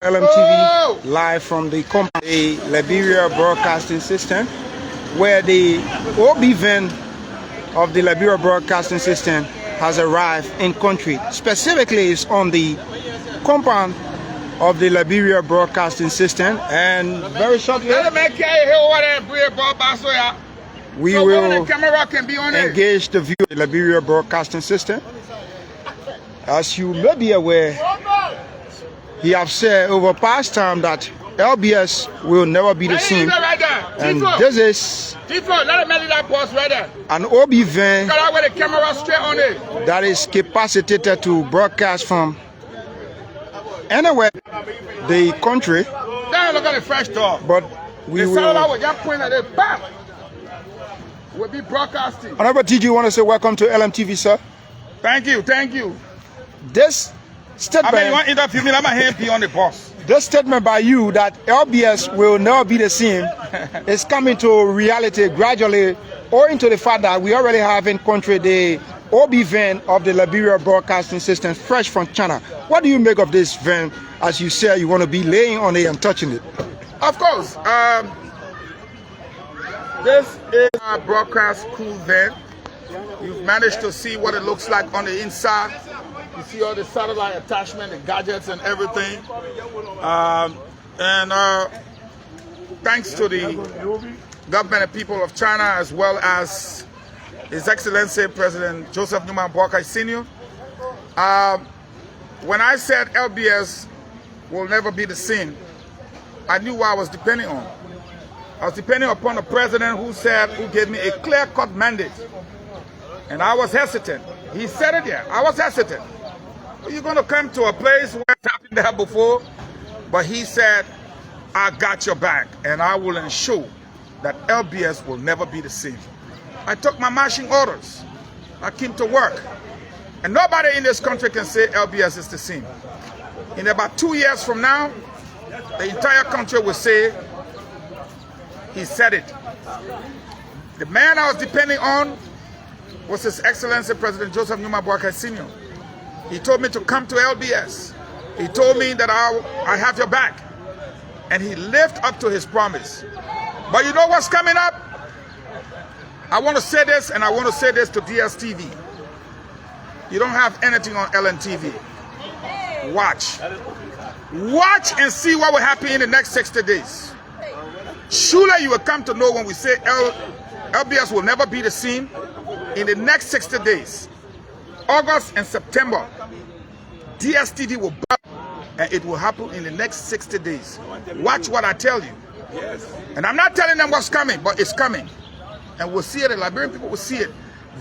LMTV live from the Liberia Broadcasting System, where the OB van of the Liberia Broadcasting System has arrived in country. Specifically, it's on the compound of the Liberia Broadcasting System, and very shortly we will engage the view of the Liberia Broadcasting System. As you may be aware, he has said over past time that LBS will never be the same, and this is an OB van that is capacitated to broadcast from anywhere the country. But we will be broadcasting. Honorable TG, you want to say welcome to LMTV, sir? Thank you, thank you. This statement, you want to interview me? I'm happy on the boss. This statement by you that LBS will never be the same is coming to reality gradually, owing to the fact that we already have in country the OB van of the Liberia Broadcasting System, fresh from China. What do you make of this van, as you say you want to be laying on it and touching it? Of course. This is our broadcast cool van. You've managed to see what it looks like on the inside. You see all the satellite attachment, the gadgets and everything. Thanks to the government and people of China, as well as His Excellency President Joseph Numa Boakai Sr. When I said LBS will never be the same, I knew what I was depending on. I was depending upon a president who gave me a clear-cut mandate. And I was hesitant. He said it there. I was hesitant. You're going to come to a place where it's happened there before. But he said, I got your back, and I will ensure that LBS will never be the same. I took my marching orders. I came to work. And nobody in this country can say LBS is the same. In about 2 years from now, the entire country will say, he said it. The man I was depending on was His Excellency President Joseph Numa Boakai Sr. He told me to come to LBS. He told me that I have your back. And he lived up to his promise. But you know what's coming up? I want to say this, and I want to say this to DSTV. You don't have anything on LNTV. Watch. Watch and see what will happen in the next 60 days. Surely you will come to know when we say LBS will never be the same. In the next 60 days, August and September, DSTV will burn, and it will happen in the next 60 days. Watch what I tell you. And I'm not telling them what's coming, but it's coming. And we'll see it, the Liberian people will see it.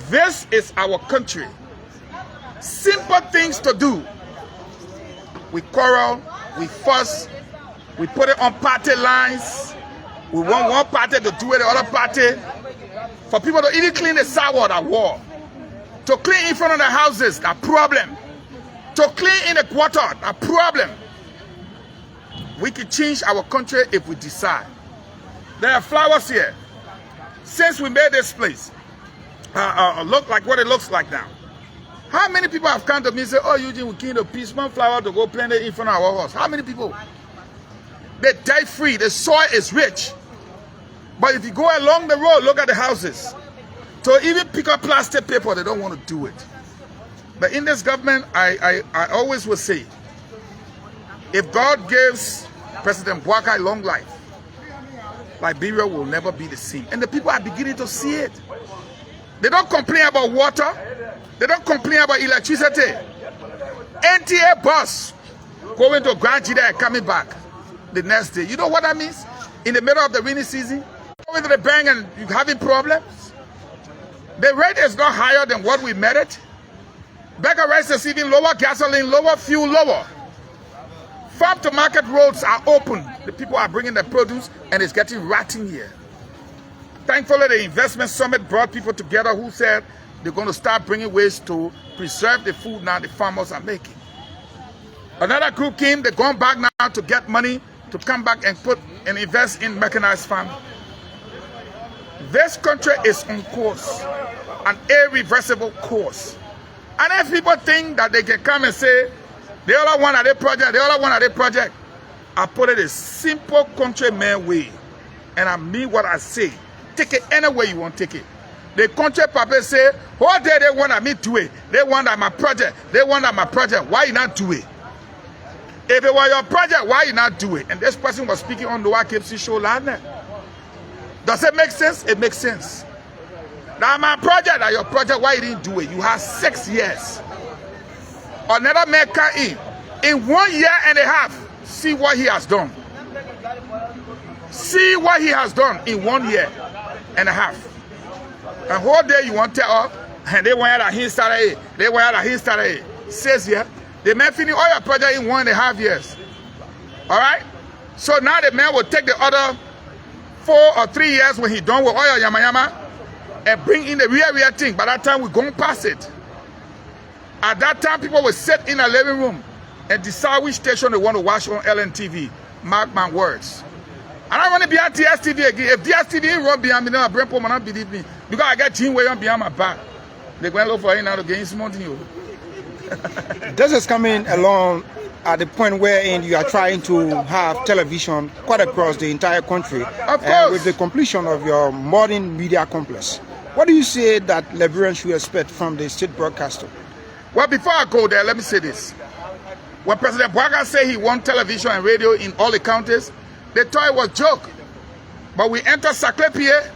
This is our country. Simple things to do. We quarrel, we fuss, we put it on party lines. We want one party to do it, the other party. For people to even clean the sidewalk at war. To clean in front of the houses, a problem. To clean in the quarter, a problem. We can change our country if we decide. There are flowers here. Since we made this place look like what it looks like now. How many people have come to me and said, oh, Eugene, we clean the peace one flower to go plant it in front of our house? How many people? They die free. The soil is rich. But if you go along the road, look at the houses. To even pick up plastic paper, they don't want to do it. But in this government, I always will say, if God gives President Boakai long life, Liberia will never be the same. And the people are beginning to see it. They don't complain about water. They don't complain about electricity. NTA bus going to Grand Jida and coming back the next day. You know what that means? In the middle of the rainy season, going to the bank and you're having problems. The rate is not higher than what we made it. Bag of rice is even lower, gasoline lower, fuel lower. Farm to market roads are open. The people are bringing their produce and it's getting rotten here. Thankfully, the investment summit brought people together who said they're going to start bringing ways to preserve the food now the farmers are making. Another group came, they're going back now to get money to come back and put and invest in mechanized farming. This country is on course, an irreversible course. And if people think that they can come and say, the other one at the project, the other one at the project, I put it a simple countryman way. And I mean what I say. Take it any way you want to take it. The country people say, what day they want me to do it? They want that my project. They want that my project. Why you not do it? If it was your project, why you not do it? And this person was speaking on the YKC show last night. Does it make sense? It makes sense. Now my project, that your project, why you didn't do it? You have 6 years. Another man come in 1 year and a half. See what he has done. See what he has done in 1 year and a half. And whole day you want to tell us, and they want that he started it. They want that he started it. Says here, the man finish all your project in 1.5 years. All right? So now the man will take the other 4 or 3 years when he done with all your yama and bring in the real thing. By that time, we're going past it. At that time, people will sit in a living room and decide which station they want to watch on LNTV. Mark my words. I don't want to be on DSTV again. If DSTV run behind me, then my brain will not believe me. Because I got Gene way on behind my back. They're going to look for it now to gain some money. This is coming along at the point wherein you are trying to have television quite across the entire country. Of course. With the completion of your modern media complex. What do you say that Liberians should expect from the state broadcaster? Well, before I go there, let me say this. When President Bwaga said he won television and radio in all the counties, they thought it was a joke. But we entered Saclay,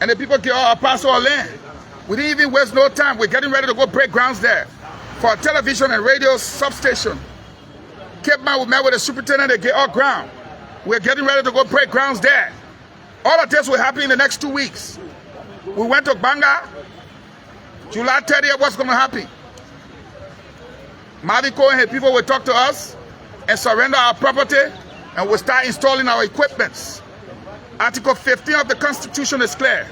and the people get our parcel of land. We didn't even waste no time. We're getting ready to go break grounds there for a television and radio substation. Cape Man, we met with the superintendent, they get our ground. We're getting ready to go break grounds there. All of this will happen in the next 2 weeks. We went to Banga. July 30th, what's going to happen? Maviko and his people will talk to us and surrender our property, and we'll start installing our equipments. Article 15 of the Constitution is clear.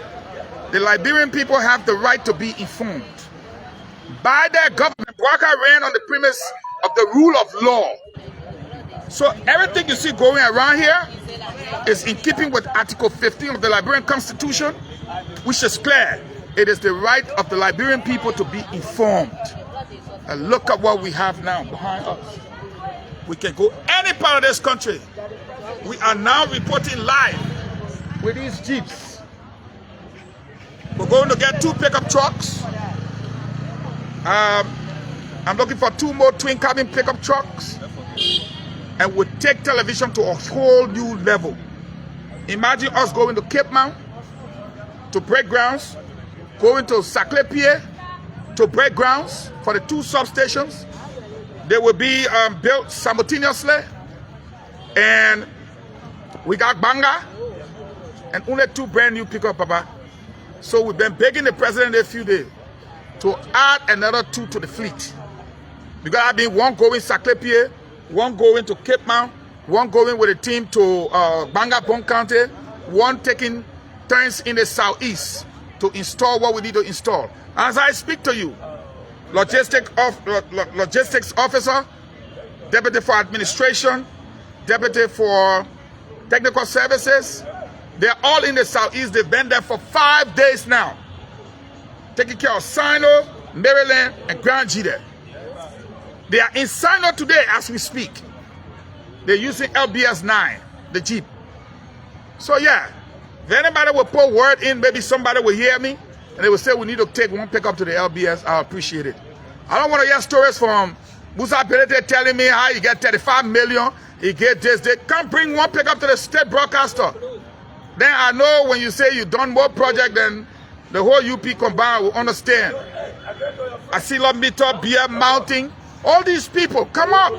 The Liberian people have the right to be informed. By their government, Bwaga ran on the premise of the rule of law. So everything you see going around here is in keeping with Article 15 of the Liberian Constitution, which is clear. It is the right of the Liberian people to be informed. And look at what we have now behind us. We can go any part of this country. We are now reporting live with these Jeeps. We're going to get 2 pickup trucks. I'm looking for 2 more twin cabin pickup trucks. And we'll take television to a whole new level. Imagine us going to Cape Mount to break grounds, going to Saclay to break grounds for the 2 substations. They will be built simultaneously. And we got Banga and only 2 brand new pickup, Papa. So we've been begging the president a few days to add another 2 to the fleet. Because I've been one going Saclay, one going to Cape Mount, one going with a team to Banga Bon County, one taking turns in the southeast to install what we need to install. As I speak to you, logistics officer, deputy for administration, deputy for technical services, they're all in the southeast. They've been there for 5 days now, taking care of Sino, Maryland, and Grand G there. They are in Sino today as we speak. They're using LBS 9, the Jeep. So yeah, if anybody will put word in, maybe somebody will hear me, and they will say we need to take 1 pickup to the LBS, I'll appreciate it. I don't want to hear stories from Musa Pelete telling me how he get 35 million, he get this. They can't bring 1 pickup to the state broadcaster. Then I know when you say you've done more project than the whole UP combined will understand. Asila Mito, Beer Mounting, all these people, come up.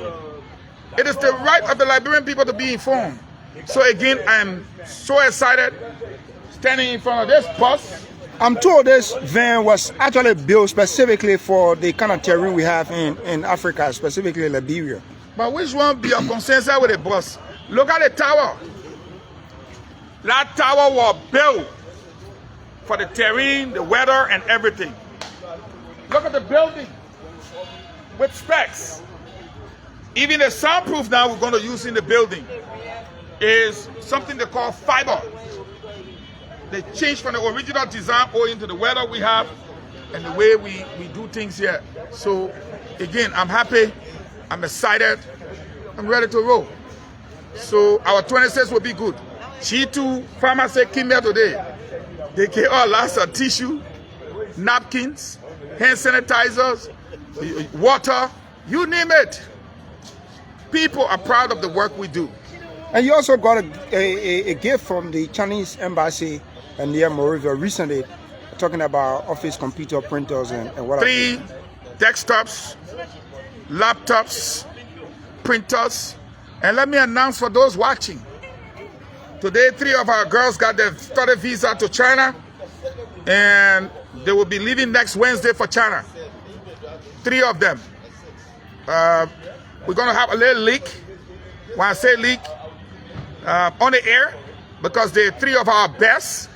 It is the right of the Liberian people to be informed. So again, I'm so excited standing in front of this bus. I'm told this van was actually built specifically for the kind of terrain we have in Africa, specifically Liberia. But which one be your consensus with the bus? Look at the tower. That tower was built for the terrain, the weather, and everything. Look at the building with specs. Even the soundproof now we're going to use in the building is something they call fiber. They changed from the original design owing to the weather we have and the way we do things here. So again, I'm happy, I'm excited, I'm ready to roll. So our 26 will be good. G2 pharmacy came here today. They gave us lots of tissue, napkins, hand sanitizers, water, you name it. People are proud of the work we do. And you also got a gift from the Chinese embassy near Monrovia recently, talking about office computer printers and what 3 desktops, laptops, printers. And let me announce for those watching, today 3 of our girls got their study visa to China, and they will be leaving next Wednesday for China. 3 of them. We're going to have a little leak. When I say leak, on the air, because they're 3 of our best.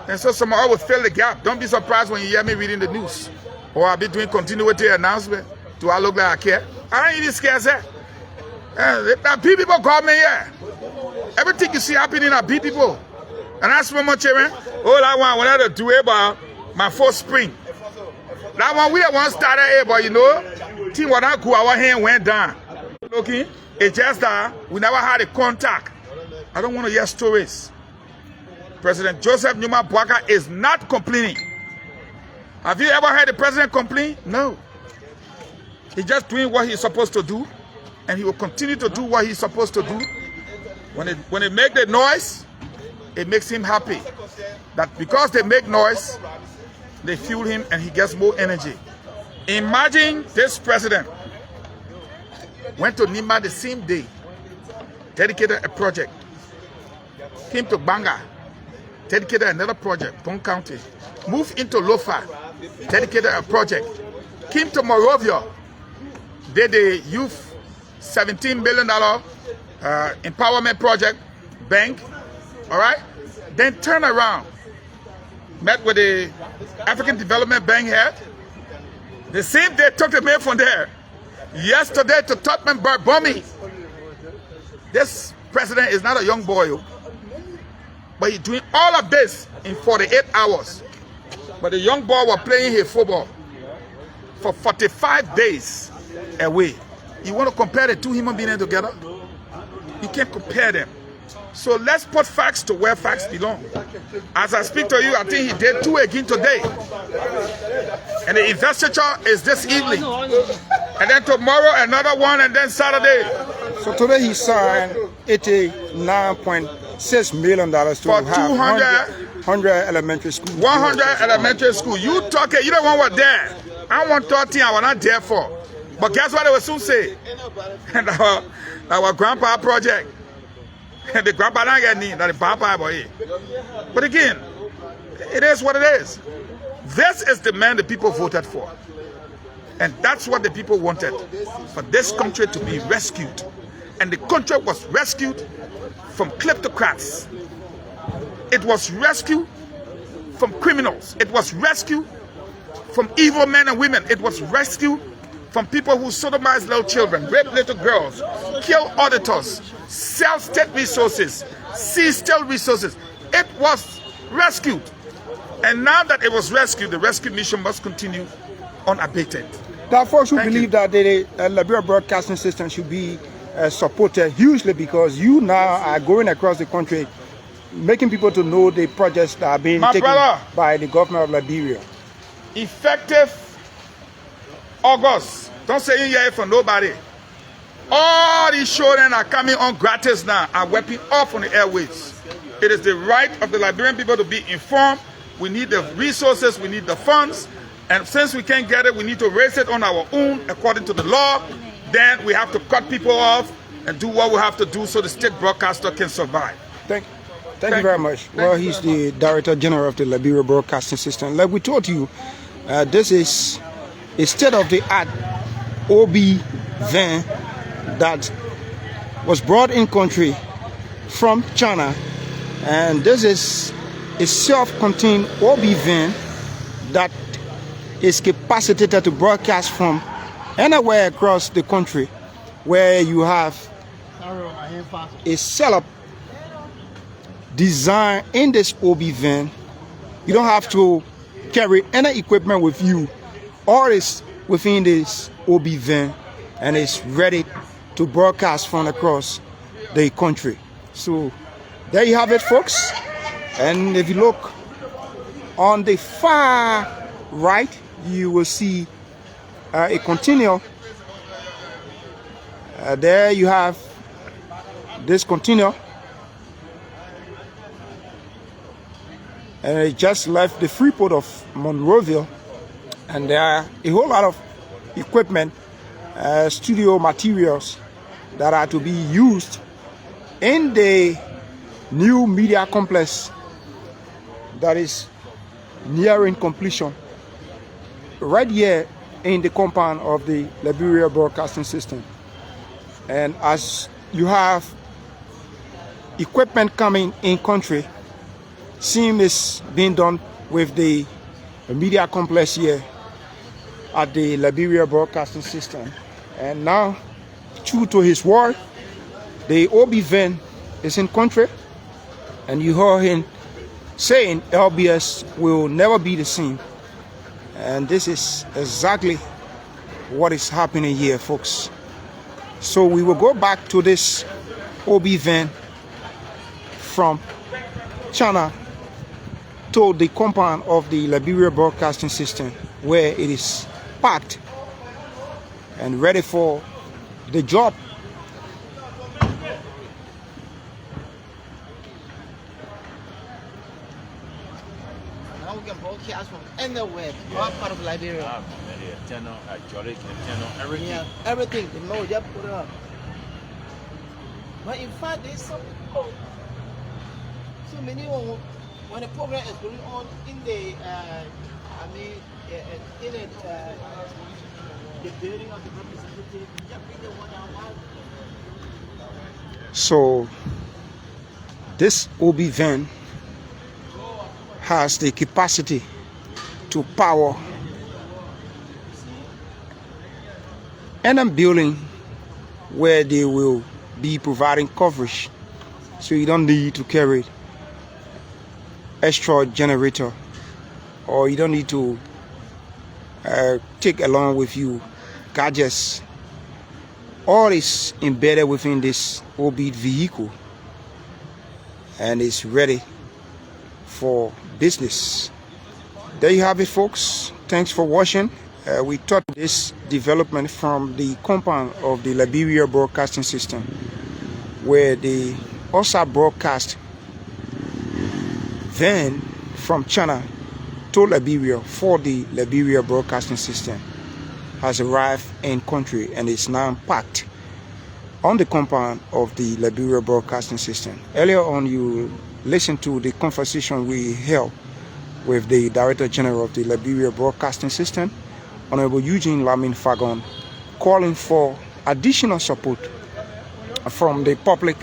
And so some will fill the gap. Don't be surprised when you hear me reading the news, or I'll be doing continuity announcement. Do I look like I care? I ain't even scared, sir. Big people call me here. Everything you see happening are big people. And that's one more children. All I want to do about my first spring. That one we want started here, but you know, team when I go, our hand went down. Okay? It's just that we never had a contact. I don't want to hear stories. President Joseph Numa Boaka is not complaining. Have you ever heard the president complain? No. He's just doing what he's supposed to do, and he will continue to do what he's supposed to do. When they make the noise, it makes him happy. That because they make noise, they fuel him and he gets more energy. Imagine this president went to Nima the same day, dedicated a project, came to Banga, dedicated another project, Pong County, moved into Lofa, dedicated a project, came to Monrovia, did the youth $17 billion empowerment project, bank, all right? Then turn around, met with the African Development Bank head, the same day took the mail from there, yesterday to Tottenham Bombay. This president is not a young boy, but he's doing all of this in 48 hours. But the young boy was playing his football for 45 days away. You want to compare the 2 human beings together? You can't compare them. So let's put facts to where facts belong. As I speak to you, I think he did 2 again today. And the investiture is this evening. And then tomorrow another one, and then Saturday. So today he signed $89.6 million to for 100 elementary schools. 100 elementary school. You talking, you don't want what there. I want 13, I was not there for. But guess what they will soon say? And our grandpa project. And the grandpa don't get need that the papa boy. But again, it is what it is. This is the man the people voted for. And that's what the people wanted. For this country to be rescued. And the country was rescued from kleptocrats. It was rescued from criminals. It was rescued from evil men and women. It was rescued from people who sodomize little children, rape little girls, kill auditors, sell state resources, seize state resources. It was rescued. And now that it was rescued, the rescue mission must continue unabated. There are folks who believe that the Liberia broadcasting system should be supported hugely, because you now are going across the country making people to know the projects that are being taken by the government of Liberia. Effective August. Don't say in here for nobody. All these children are coming on gratis now, are wiping off on the airwaves. It is the right of the Liberian people to be informed. We need the resources, we need the funds, and since we can't get it, we need to raise it on our own according to the law. Then we have to cut people off and do what we have to do so the state broadcaster can survive. Thank you very much. Well, he's the Director General of the Liberia Broadcasting System. Like we told you, this is a state-of-the-art OB van that was brought in country from China, and this is a self-contained OB van that is capacitated to broadcast from anywhere across the country, where you have a setup designed in this OB van. You don't have to carry any equipment with you. All is within this OB van, and it's ready to broadcast from across the country. So there you have it, folks. And if you look on the far right, you will see a continuum. There you have this continuum, and it just left the free port of Monroeville, and there are a whole lot of equipment, studio materials that are to be used in the new media complex that is nearing completion right here in the compound of the Liberia Broadcasting System. And as you have equipment coming in country, same is being done with the media complex here at the Liberia Broadcasting System. And now, true to his word, the OB van is in country, and you heard him saying LBS will never be the same. And this is exactly what is happening here, folks. So we will go back to this OB van from China to the compound of the Liberia Broadcasting System, where it is packed and ready for the job. Now we can broadcast from anywhere, all part of Liberia. Everything. Yeah, everything. The mode, just put it up. But in fact, there's some people, so many people, when the program is going on in the, the building of the representative, just bring the one down. So this OB van has the capacity to power any building where they will be providing coverage. So you don't need to carry extra generator, or you don't need to take along with you gadgets. All is embedded within this OB vehicle and is ready for business. There you have it, folks. Thanks for watching. We taught this development from the compound of the Liberia Broadcasting System, where they also broadcast van from China to Liberia for the Liberia Broadcasting System has arrived in country and is now packed on the compound of the Liberia Broadcasting System. Earlier on, you listened to the conversation we held with the Director General of the Liberia Broadcasting System, Honorable Eugene Fahngon, calling for additional support from the public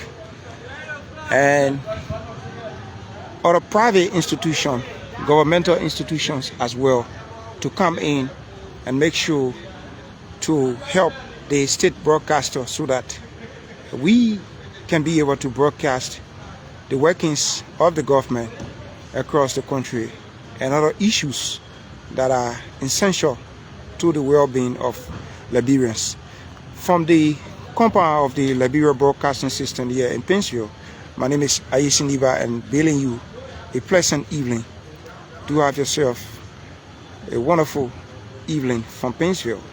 and other private institutions, governmental institutions as well, to come in and make sure to help the state broadcaster so that we can be able to broadcast the workings of the government across the country and other issues that are essential to the well-being of Liberians. From the compound of the Liberia Broadcasting System here in Pennsylvania, my name is Ayesin Liba, and bidding you a pleasant evening. Do have yourself a wonderful evening from Pennsylvania.